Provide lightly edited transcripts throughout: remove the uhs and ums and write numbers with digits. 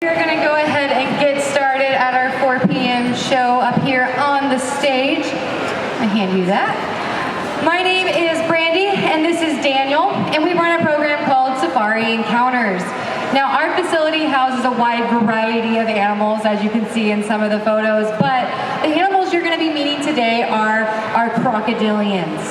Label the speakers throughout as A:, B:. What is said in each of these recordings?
A: We're going to go ahead and get started at our 4 p.m. show up here on the stage. I hand you that. My name is Brandy, and this is Daniel, and we run a program called Safari Encounters. Now, our facility houses a wide variety of animals, as you can see in some of the photos, but the animals you're going to be meeting today are our crocodilians.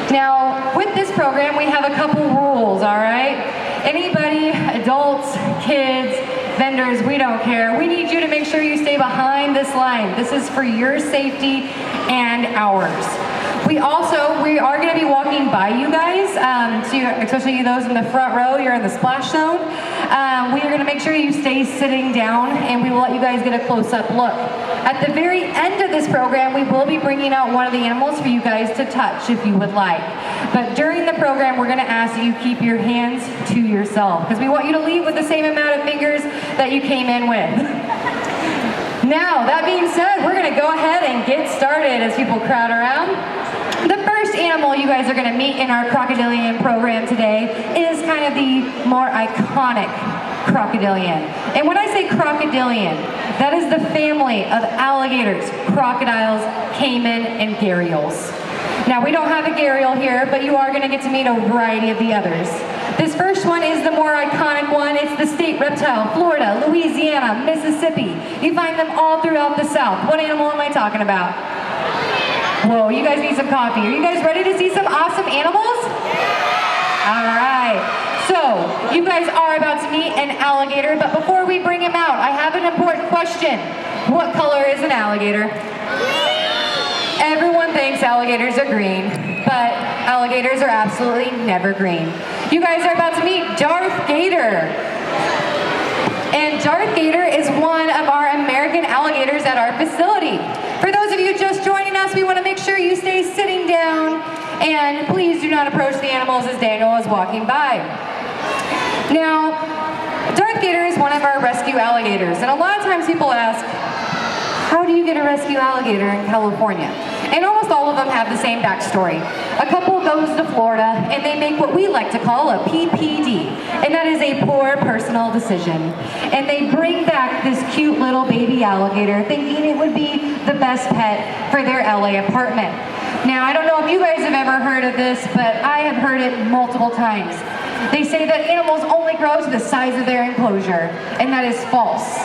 A: Now, with this program, we have a couple rules, all right? Anybody, adults, kids, vendors, we don't care. We need you to make sure you stay behind this line. This is for your safety and ours. We are going to be walking by you guys, especially those in the front row, you're in the splash zone. We are going to make sure you stay sitting down, and we will let you guys get a close-up look. At the very end of this program, we will be bringing out one of the animals for you guys to touch if you would like. But during the program, we're going to ask that you keep your hands to yourself, because we want you to leave with the same amount of fingers that you came in with. Now, that being said, we're going to go ahead and get started as people crowd around. The first animal you guys are going to meet in our crocodilian program today is kind of the more iconic crocodilian. And when I say crocodilian, that is the family of alligators, crocodiles, caiman, and gharials. Now, we don't have a gharial here, but you are going to get to meet a variety of the others. This first one is the more iconic one. It's the state reptile, Florida, Louisiana, Mississippi. You find them all throughout the South. What animal am I talking about? Whoa, you guys need some coffee. Are you guys ready to see some awesome animals? All right. So, you guys are about to meet an alligator, but before we bring him out, I have an important question. What color is an alligator? Everyone thinks alligators are green, but alligators are absolutely never green. You guys are about to meet Darth Gator. And Darth Gator is one of our American alligators at our facility. For those of you just joining us, we want to make sure you stay sitting down, and please do not approach the animals as Daniel is walking by. Now, Darth Gator is one of our rescue alligators, and a lot of times people ask, how do you get a rescue alligator in California? And almost all of them have the same backstory. A couple goes to Florida, and they make what we like to call a PPD, and that is a poor personal decision. And they bring back this cute little baby alligator, thinking it would be the best pet for their LA apartment. Now, I don't know if you guys have ever heard of this, but I have heard it multiple times. They say that animals only grow to the size of their enclosure, and that is false.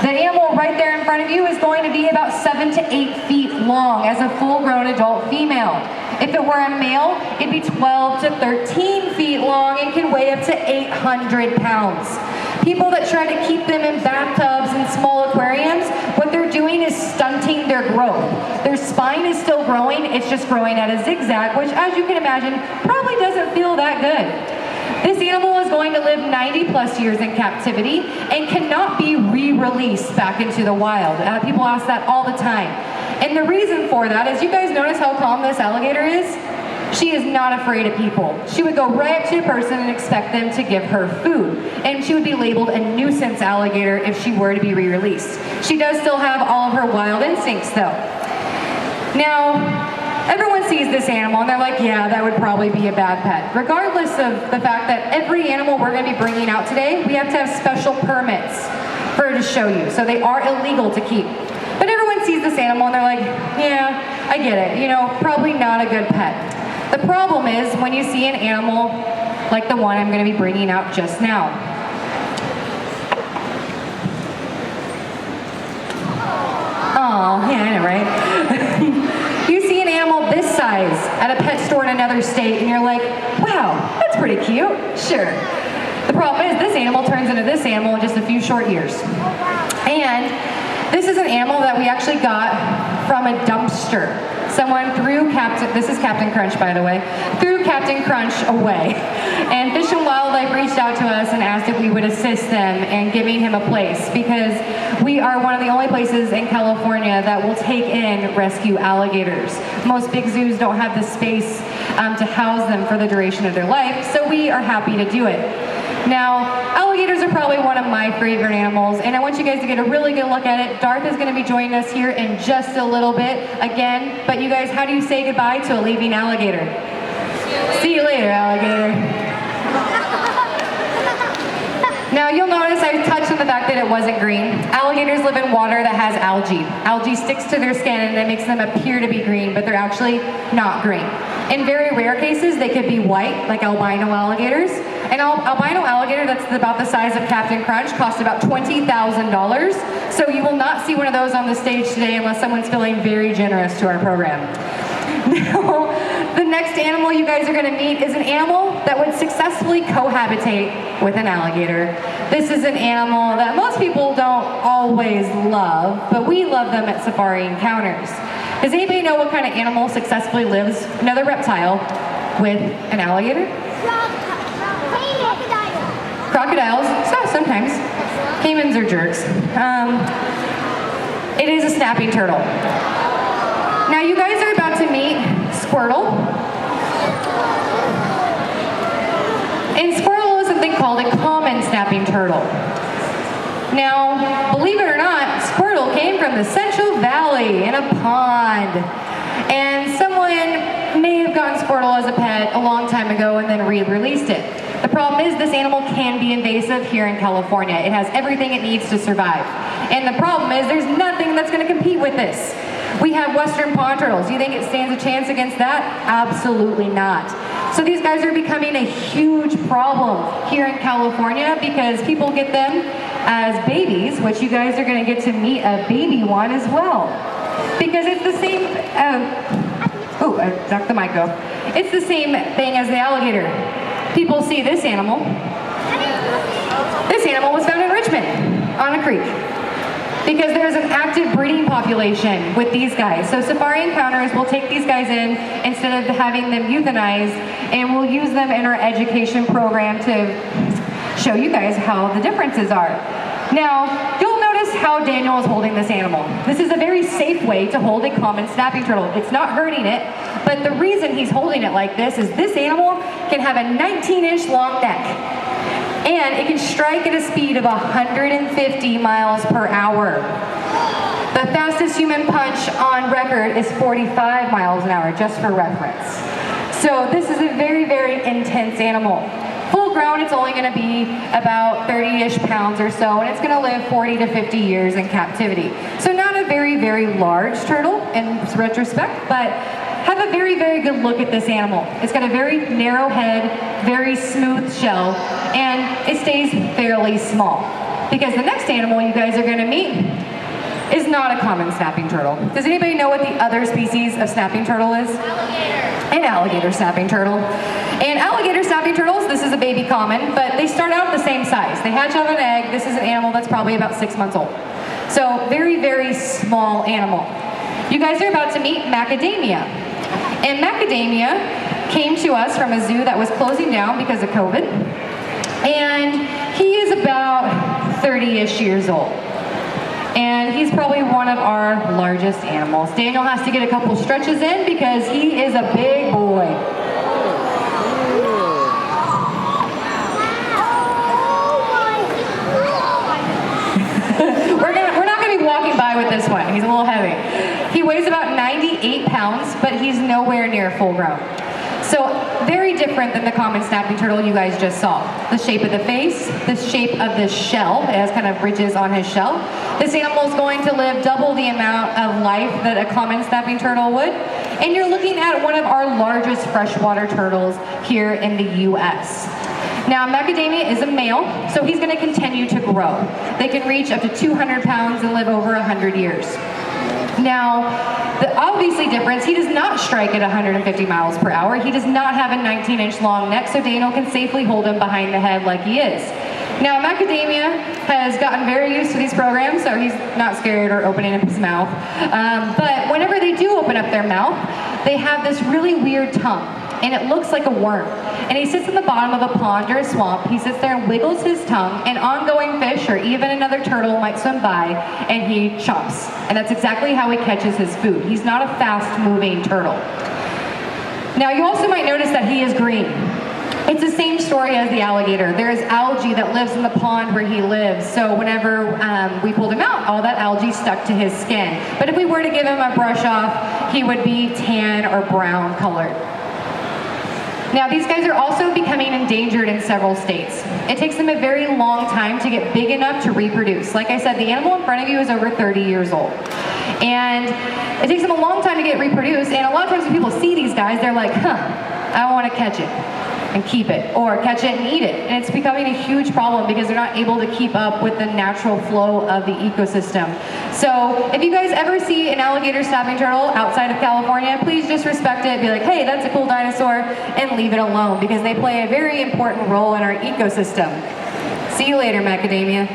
A: The animal right there in front of you is going to be about 7 to 8 feet long as a full-grown adult female. If it were a male, it'd be 12 to 13 feet long and can weigh up to 800 pounds. People that try to keep them in bathtubs and small aquariums, what they're doing is stunting their growth. Their spine is still growing, it's just growing at a zigzag, which, as you can imagine, probably doesn't feel that good. This animal is going to live 90 plus years in captivity and cannot be re-released back into the wild. People ask that all the time. And the reason for that is, you guys notice how calm this alligator is? She is not afraid of people. She would go right up to a person and expect them to give her food. And she would be labeled a nuisance alligator if she were to be re-released. She does still have all of her wild instincts though. Now, everyone sees this animal and they're like, yeah, that would probably be a bad pet. Regardless of the fact that every animal we're going to be bringing out today, we have to have special permits for her to show you. So they are illegal to keep. But everyone sees this animal and they're like, yeah, I get it. You know, probably not a good pet. The problem is when you see an animal like the one I'm going to be bringing out just now. Oh, yeah, I know, right? You see an animal this size at a pet store in another state and you're like, wow, that's pretty cute. Sure. The problem is this animal turns into this animal in just a few short years. And this is an animal that we actually got from a dumpster. Someone threw this is Captain Crunch, by the way, threw Captain Crunch away. And Fish and Wildlife reached out to us and asked if we would assist them in giving him a place, because we are one of the only places in California that will take in rescue alligators. Most big zoos don't have the space to house them for the duration of their life, so we are happy to do it. Now, alligators are probably one of my favorite animals, and I want you guys to get a really good look at it. Darth is going to be joining us here in just a little bit again, but you guys, how do you say goodbye to a leaving alligator? See you later, alligator. Now you'll notice I touched on the fact that it wasn't green. Alligators live in water that has algae. Algae sticks to their skin and it makes them appear to be green, but they're actually not green. In very rare cases, they could be white, like albino alligators. An albino alligator that's about the size of Captain Crunch costs about $20,000. So you will not see one of those on the stage today unless someone's feeling very generous to our program. Now, the next animal you guys are going to meet is an animal that would successfully cohabitate with an alligator. This is an animal that most people don't always love, but we love them at safari encounters. Does anybody know what kind of animal successfully lives, another reptile, with an alligator? Crocodiles, so sometimes. Caimans are jerks. It is a snapping turtle. Now you guys are about to meet Squirtle. And Squirtle is something called a common snapping turtle. Now, believe it or not, Squirtle came from the Central Valley in a pond. And someone may have gotten Squirtle as a pet a long time ago and then re-released it. The problem is this animal can be invasive here in California. It has everything it needs to survive. And the problem is there's nothing that's going to compete with this. We have western pond turtles. Do you think it stands a chance against that? Absolutely not. So these guys are becoming a huge problem here in California because people get them as babies, which you guys are going to get to meet a baby one as well. Because it's the same, I knocked the mic off. It's the same thing as the alligator. People see this animal. This animal was found in Richmond on a creek. Because there's an active breeding population with these guys. So safari encounters will take these guys in instead of having them euthanized, and we'll use them in our education program to show you guys how the differences are. Now, you'll notice how Daniel is holding this animal. This is a very safe way to hold a common snapping turtle. It's not hurting it, but the reason he's holding it like this is this animal can have a 19-inch long neck. And it can strike at a speed of 150 miles per hour. The fastest human punch on record is 45 miles an hour, just for reference. So this is a very, very intense animal. Full grown, it's only going to be about 30-ish pounds or so, and it's going to live 40 to 50 years in captivity. So not a very, very large turtle in retrospect, but have a very, very good look at this animal. It's got a very narrow head, very smooth shell, and it stays fairly small. Because the next animal you guys are going to meet is not a common snapping turtle. Does anybody know what the other species of snapping turtle is?
B: Alligator.
A: An alligator snapping turtle. And alligator snapping turtles, this is a baby common, but they start out the same size. They hatch out of an egg. This is an animal that's probably about 6 months old. So very, very small animal. You guys are about to meet macadamia. And macadamia came to us from a zoo that was closing down because of COVID. And he is about 30-ish years old. And he's probably one of our largest animals. Daniel has to get a couple stretches in because he is a big boy. We're not going to be walking by with this one. He's a little heavy. He weighs about 98 pounds, but he's nowhere near full grown. So very different than the common snapping turtle you guys just saw. The shape of the face, the shape of the shell, it has kind of ridges on his shell. This animal is going to live double the amount of life that a common snapping turtle would. And you're looking at one of our largest freshwater turtles here in the US. Now, macadamia is a male, so he's going to continue to grow. They can reach up to 200 pounds and live over 100 years. Now, the obviously difference, he does not strike at 150 miles per hour. He does not have a 19-inch long neck, so Daniel can safely hold him behind the head like he is. Now, macadamia has gotten very used to these programs, so he's not scared or opening up his mouth. But whenever they do open up their mouth, they have this really weird tongue, and it looks like a worm. And he sits in the bottom of a pond or a swamp. He sits there and wiggles his tongue, and ongoing fish or even another turtle might swim by, and he chomps. And that's exactly how he catches his food. He's not a fast-moving turtle. Now, you also might notice that he is green. It's the same story as the alligator. There is algae that lives in the pond where he lives. So whenever we pulled him out, all that algae stuck to his skin. But if we were to give him a brush off, he would be tan or brown colored. Now, these guys are also becoming endangered in several states. It takes them a very long time to get big enough to reproduce. Like I said, the animal in front of you is over 30 years old. And it takes them a long time to get reproduced, and a lot of times when people see these guys, they're like, I want to catch it and keep it, or catch it and eat it. And it's becoming a huge problem because they're not able to keep up with the natural flow of the ecosystem. So if you guys ever see an alligator snapping turtle outside of California, please just respect it, be like, hey, that's a cool dinosaur, and leave it alone, because they play a very important role in our ecosystem. See you later, macadamia.